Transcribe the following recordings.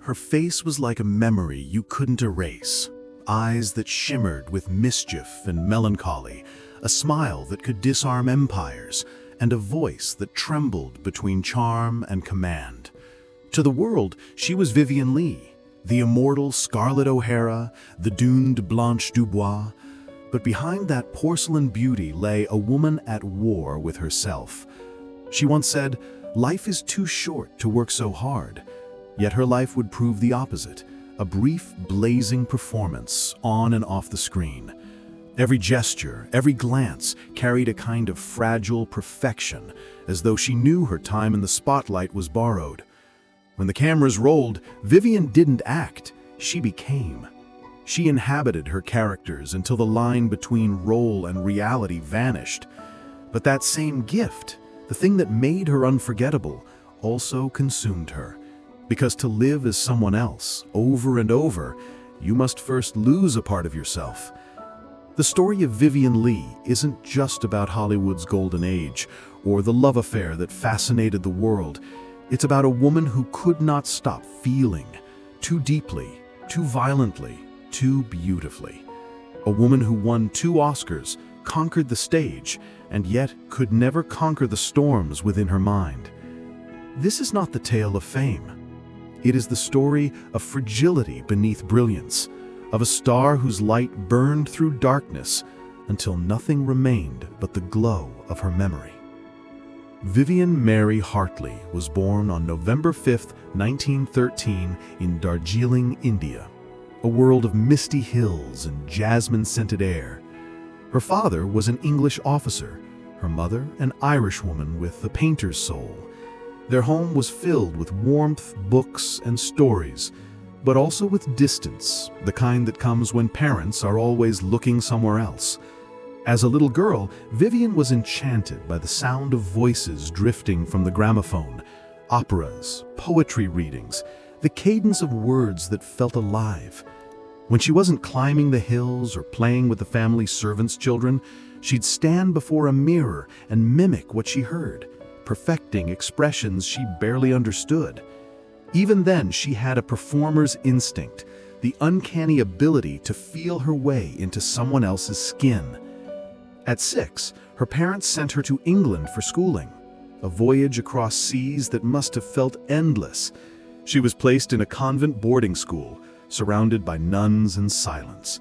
Her face was like a memory you couldn't erase. Eyes that shimmered with mischief and melancholy, a smile that could disarm empires, and a voice that trembled between charm and command. To the world, she was Vivien Leigh, the immortal Scarlett O'Hara, the doomed Blanche Dubois. But behind that porcelain beauty lay a woman at war with herself. She once said, "Life is too short to work so hard." Yet her life would prove the opposite, a brief, blazing performance on and off the screen. Every gesture, every glance carried a kind of fragile perfection, as though she knew her time in the spotlight was borrowed. When the cameras rolled, Vivien didn't act, she became. She inhabited her characters until the line between role and reality vanished. But that same gift, the thing that made her unforgettable, also consumed her. Because to live as someone else, over and over, you must first lose a part of yourself. The story of Vivien Leigh isn't just about Hollywood's golden age, or the love affair that fascinated the world. It's about a woman who could not stop feeling, too deeply, too violently, too beautifully. A woman who won 2 Oscars, conquered the stage, and yet could never conquer the storms within her mind. This is not the tale of fame. It is the story of fragility beneath brilliance, of a star whose light burned through darkness until nothing remained but the glow of her memory. Vivien Mary Hartley was born on November 5, 1913 in Darjeeling, India, a world of misty hills and jasmine-scented air. Her father was an English officer, her mother an Irish woman with a painter's soul. Their home was filled with warmth, books, and stories, but also with distance, the kind that comes when parents are always looking somewhere else. As a little girl, Vivien was enchanted by the sound of voices drifting from the gramophone, operas, poetry readings, the cadence of words that felt alive. When she wasn't climbing the hills or playing with the family servants' children, she'd stand before a mirror and mimic what she heard, perfecting expressions she barely understood. Even then, she had a performer's instinct, the uncanny ability to feel her way into someone else's skin. At 6, her parents sent her to England for schooling, a voyage across seas that must have felt endless. She was placed in a convent boarding school, surrounded by nuns and silence.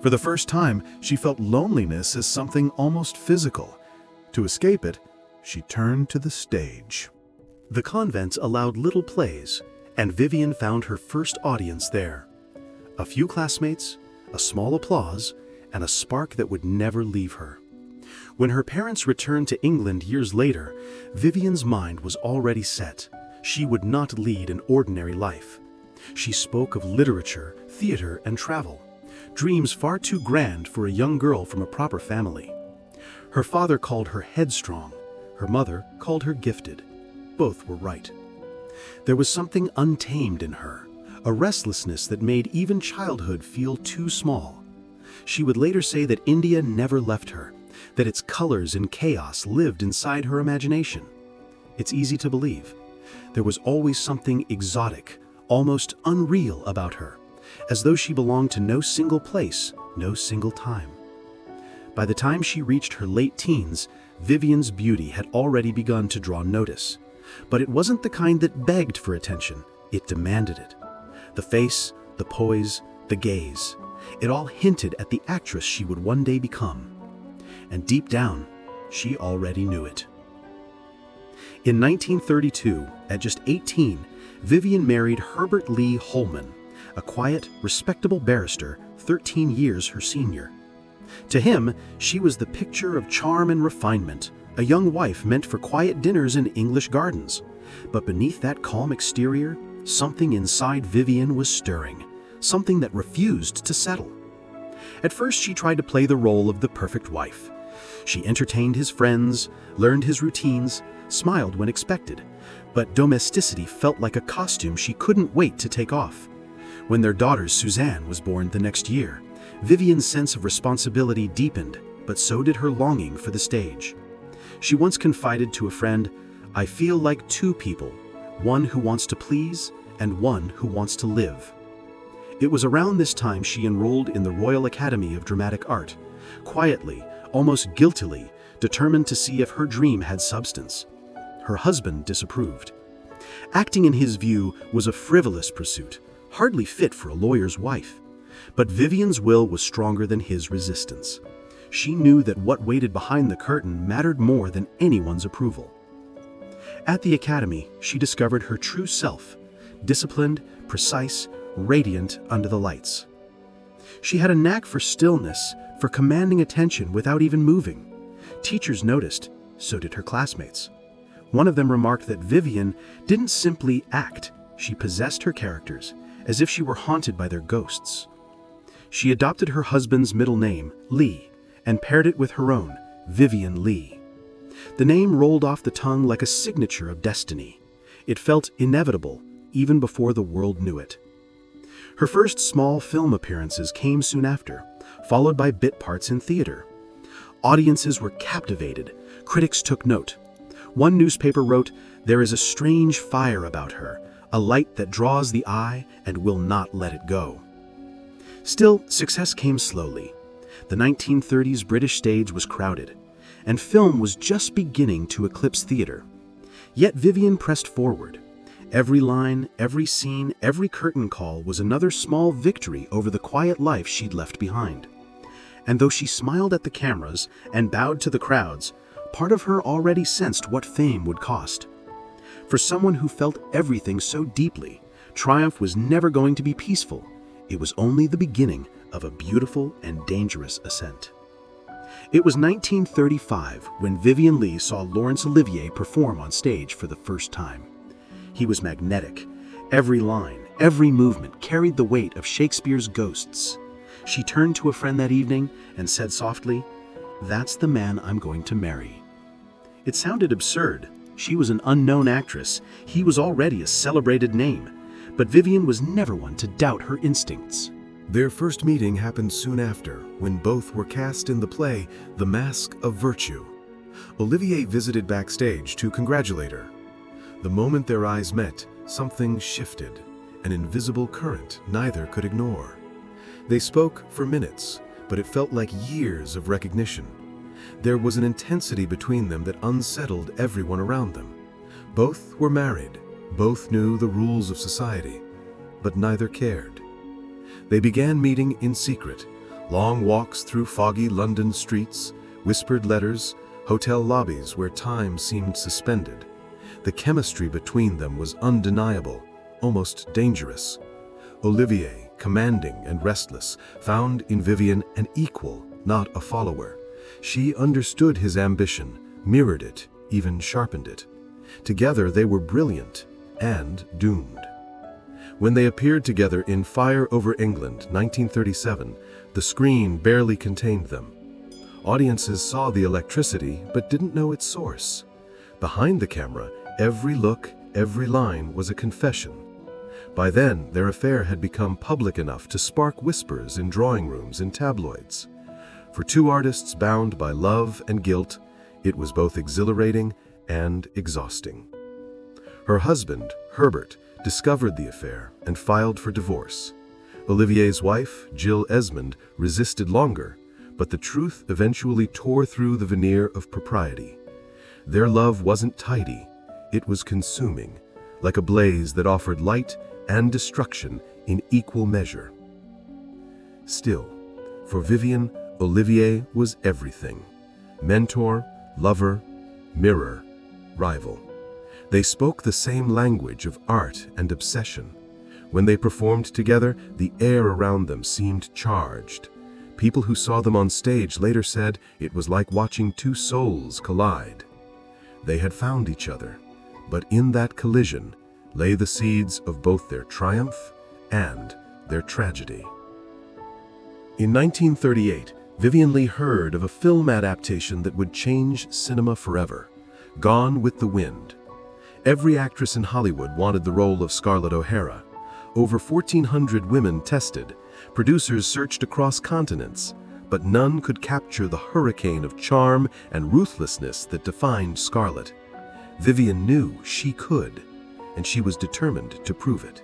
For the first time, she felt loneliness as something almost physical. To escape it, she turned to the stage. The convents allowed little plays, and Vivien found her first audience there. A few classmates, a small applause, and a spark that would never leave her. When her parents returned to England years later, Vivien's mind was already set. She would not lead an ordinary life. She spoke of literature, theater, and travel, dreams far too grand for a young girl from a proper family. Her father called her headstrong. Her mother called her gifted. Both were right. There was something untamed in her, a restlessness that made even childhood feel too small. She would later say that India never left her, that its colors and chaos lived inside her imagination. It's easy to believe. There was always something exotic, almost unreal about her, as though she belonged to no single place, no single time. By the time she reached her late teens, Vivien's beauty had already begun to draw notice. But it wasn't the kind that begged for attention, it demanded it. The face, the poise, the gaze, it all hinted at the actress she would one day become. And deep down, she already knew it. In 1932, at just 18, Vivien married Herbert Lee Holman, a quiet, respectable barrister 13 years her senior. To him, she was the picture of charm and refinement, a young wife meant for quiet dinners in English gardens. But beneath that calm exterior, something inside Vivien was stirring, something that refused to settle. At first, she tried to play the role of the perfect wife. She entertained his friends, learned his routines, smiled when expected, but domesticity felt like a costume she couldn't wait to take off. When their daughter Suzanne was born the next year, Vivien's sense of responsibility deepened, but so did her longing for the stage. She once confided to a friend, "I feel like two people, one who wants to please and one who wants to live. It was around this time she enrolled in the Royal Academy of Dramatic Art, quietly, almost guiltily, determined to see if her dream had substance. Her husband disapproved. Acting, in his view, was a frivolous pursuit, hardly fit for a lawyer's wife. But Vivien's will was stronger than his resistance. She knew that what waited behind the curtain mattered more than anyone's approval. At the Academy, she discovered her true self, disciplined, precise, radiant under the lights. She had a knack for stillness, for commanding attention without even moving. Teachers noticed, so did her classmates. One of them remarked that Vivien didn't simply act, she possessed her characters, as if she were haunted by their ghosts. She adopted her husband's middle name, Leigh, and paired it with her own, Vivien Leigh. The name rolled off the tongue like a signature of destiny. It felt inevitable, even before the world knew it. Her first small film appearances came soon after, followed by bit parts in theater. Audiences were captivated. Critics took note. One newspaper wrote, "There is a strange fire about her, a light that draws the eye and will not let it go." Still, success came slowly. The 1930s British stage was crowded, and film was just beginning to eclipse theater. Yet Vivien pressed forward. Every line, every scene, every curtain call was another small victory over the quiet life she'd left behind. And though she smiled at the cameras and bowed to the crowds, part of her already sensed what fame would cost. For someone who felt everything so deeply, triumph was never going to be peaceful. It was only the beginning of a beautiful and dangerous ascent. It was 1935 when Vivien Leigh saw Laurence Olivier perform on stage for the first time. He was magnetic. Every line, every movement carried the weight of Shakespeare's ghosts. She turned to a friend that evening and said softly, "That's the man I'm going to marry." It sounded absurd. She was an unknown actress. He was already a celebrated name. But Vivien was never one to doubt her instincts. Their first meeting happened soon after, when both were cast in the play The Mask of Virtue. Olivier visited backstage to congratulate her. The moment their eyes met, something shifted, an invisible current neither could ignore. They spoke for minutes, but it felt like years of recognition. There was an intensity between them that unsettled everyone around them. Both were married, both knew the rules of society, but neither cared. They began meeting in secret, long walks through foggy London streets, whispered letters, hotel lobbies where time seemed suspended. The chemistry between them was undeniable, almost dangerous. Olivier, commanding and restless, found in Vivien an equal, not a follower. She understood his ambition, mirrored it, even sharpened it. Together they were brilliant and doomed. When they appeared together in Fire Over England, 1937, the screen barely contained them. Audiences saw the electricity but didn't know its source. Behind the camera, every look, every line was a confession. By then, their affair had become public enough to spark whispers in drawing rooms and tabloids. For two artists bound by love and guilt, it was both exhilarating and exhausting. Her husband, Herbert, discovered the affair and filed for divorce. Olivier's wife, Jill Esmond, resisted longer, but the truth eventually tore through the veneer of propriety. Their love wasn't tidy, it was consuming, like a blaze that offered light and destruction in equal measure. Still, for Vivien, Olivier was everything. Mentor, lover, mirror, rival. They spoke the same language of art and obsession. When they performed together, the air around them seemed charged. People who saw them on stage later said it was like watching two souls collide. They had found each other, but in that collision lay the seeds of both their triumph and their tragedy. In 1938, Vivien Leigh heard of a film adaptation that would change cinema forever, Gone with the Wind. Every actress in Hollywood wanted the role of Scarlett O'Hara. Over 1,400 women tested. Producers searched across continents, but none could capture the hurricane of charm and ruthlessness that defined Scarlett. Vivien knew she could, and she was determined to prove it.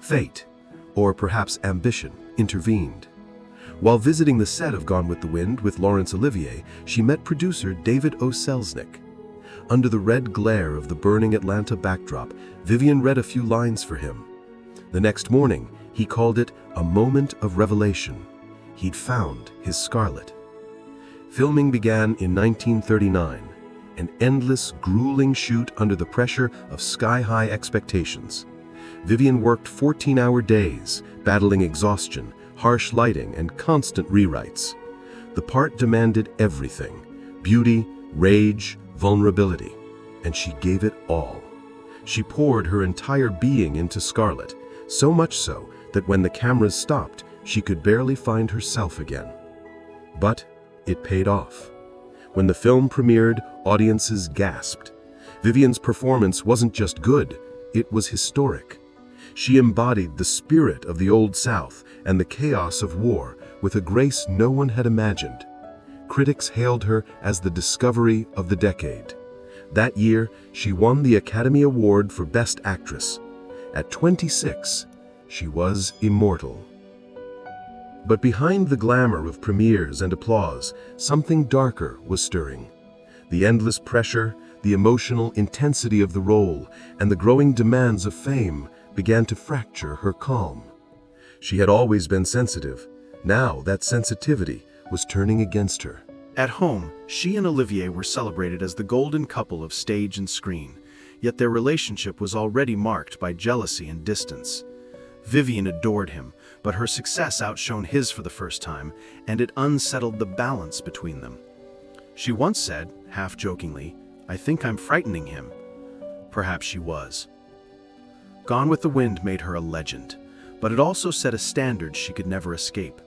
Fate, or perhaps ambition, intervened. While visiting the set of Gone with the Wind with Laurence Olivier, she met producer David O. Selznick. Under the red glare of the burning Atlanta backdrop, Vivien read a few lines for him. The next morning, he called it a moment of revelation. He'd found his Scarlet. Filming began in 1939, an endless, grueling shoot under the pressure of sky-high expectations. Vivien worked 14-hour days, battling exhaustion, harsh lighting, and constant rewrites. The part demanded everything: beauty, rage, vulnerability, and she gave it all. She poured her entire being into Scarlet, so much so that when the cameras stopped, she could barely find herself again. But it paid off. When the film premiered, audiences gasped. Vivien's performance wasn't just good, it was historic. She embodied the spirit of the Old South and the chaos of war with a grace no one had imagined. Critics hailed her as the discovery of the decade. That year, she won the Academy Award for Best Actress. At 26, she was immortal. But behind the glamour of premieres and applause, something darker was stirring. The endless pressure, the emotional intensity of the role, and the growing demands of fame began to fracture her calm. She had always been sensitive. Now that sensitivity was turning against her. At home, she and Olivier were celebrated as the golden couple of stage and screen, yet their relationship was already marked by jealousy and distance. Vivien adored him, but her success outshone his for the first time, and it unsettled the balance between them. She once said, half-jokingly, "I think I'm frightening him." Perhaps she was. Gone with the Wind made her a legend, but it also set a standard she could never escape.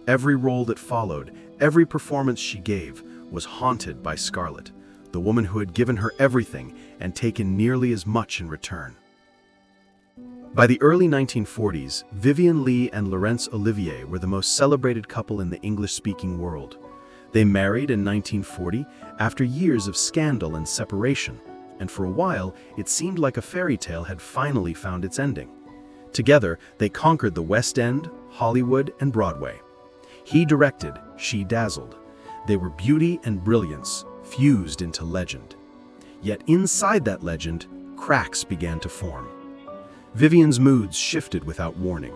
Every role that followed, every performance she gave, was haunted by Scarlet, the woman who had given her everything and taken nearly as much in return. By the early 1940s, Vivien Leigh and Laurence Olivier were the most celebrated couple in the English-speaking world. They married in 1940 after years of scandal and separation, and for a while it seemed like a fairy tale had finally found its ending. Together, they conquered the West End, Hollywood, and Broadway. He directed, she dazzled. They were beauty and brilliance, fused into legend. Yet inside that legend, cracks began to form. Vivien's moods shifted without warning.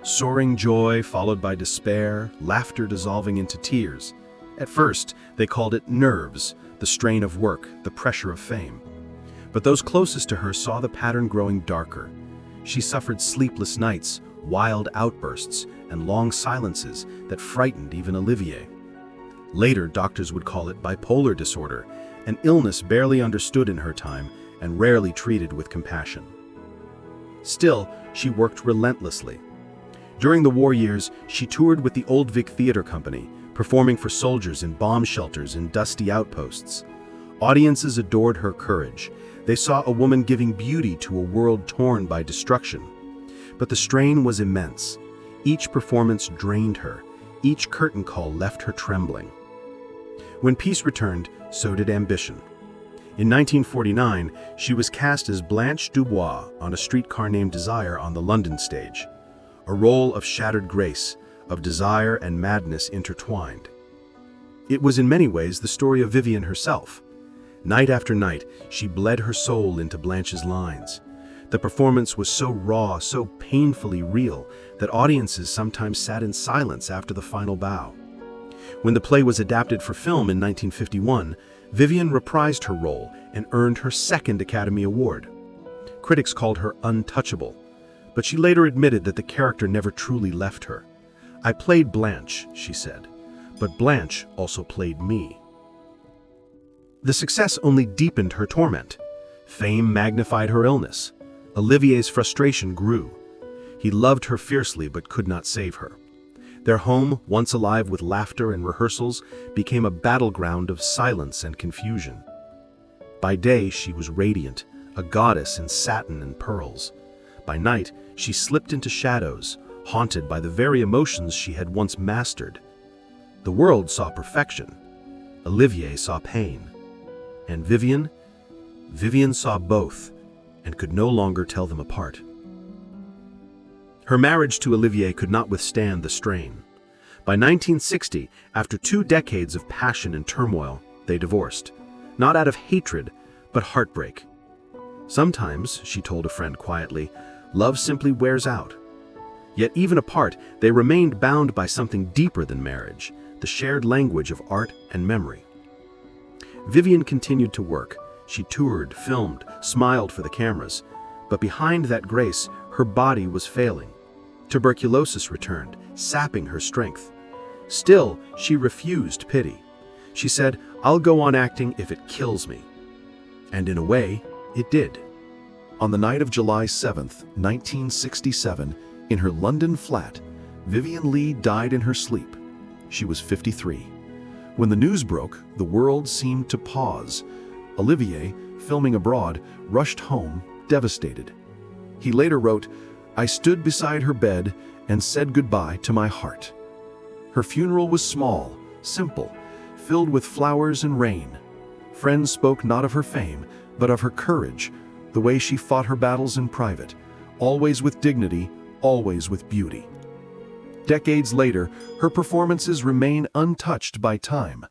Soaring joy followed by despair, laughter dissolving into tears. At first, they called it nerves, the strain of work, the pressure of fame. But those closest to her saw the pattern growing darker. She suffered sleepless nights, wild outbursts, and long silences that frightened even Olivier. Later, doctors would call it bipolar disorder, an illness barely understood in her time and rarely treated with compassion. Still, she worked relentlessly. During the war years, she toured with the Old Vic Theatre Company, performing for soldiers in bomb shelters and dusty outposts. Audiences adored her courage. They saw a woman giving beauty to a world torn by destruction. But the strain was immense. Each performance drained her. Each curtain call left her trembling. When peace returned, so did ambition. In 1949, she was cast as Blanche Dubois on A Streetcar Named Desire on the London stage. A role of shattered grace, of desire and madness intertwined. It was in many ways the story of Vivien herself. Night after night, she bled her soul into Blanche's lines. The performance was so raw, so painfully real, that audiences sometimes sat in silence after the final bow. When the play was adapted for film in 1951, Vivien reprised her role and earned her second Academy Award. Critics called her untouchable, but she later admitted that the character never truly left her. "I played Blanche," she said, "but Blanche also played me." The success only deepened her torment. Fame magnified her illness. Olivier's frustration grew. He loved her fiercely but could not save her. Their home, once alive with laughter and rehearsals, became a battleground of silence and confusion. By day, she was radiant, a goddess in satin and pearls. By night, she slipped into shadows, haunted by the very emotions she had once mastered. The world saw perfection. Olivier saw pain. And Vivien saw both and could no longer tell them apart. Her marriage to Olivier could not withstand the strain. By 1960, after 2 decades of passion and turmoil, they divorced. Not out of hatred, but heartbreak. Sometimes, she told a friend quietly, love simply wears out. Yet even apart, they remained bound by something deeper than marriage, the shared language of art and memory. Vivien continued to work. She toured, filmed, smiled for the cameras. But behind that grace, her body was failing. Tuberculosis returned, sapping her strength. Still, she refused pity. She said, "I'll go on acting if it kills me." And in a way, it did. On the night of July 7th, 1967, in her London flat, Vivien Leigh died in her sleep. She was 53. When the news broke, the world seemed to pause. Olivier, filming abroad, rushed home, devastated. He later wrote, "I stood beside her bed and said goodbye to my heart." Her funeral was small, simple, filled with flowers and rain. Friends spoke not of her fame, but of her courage, the way she fought her battles in private, always with dignity, always with beauty. Decades later, her performances remain untouched by time,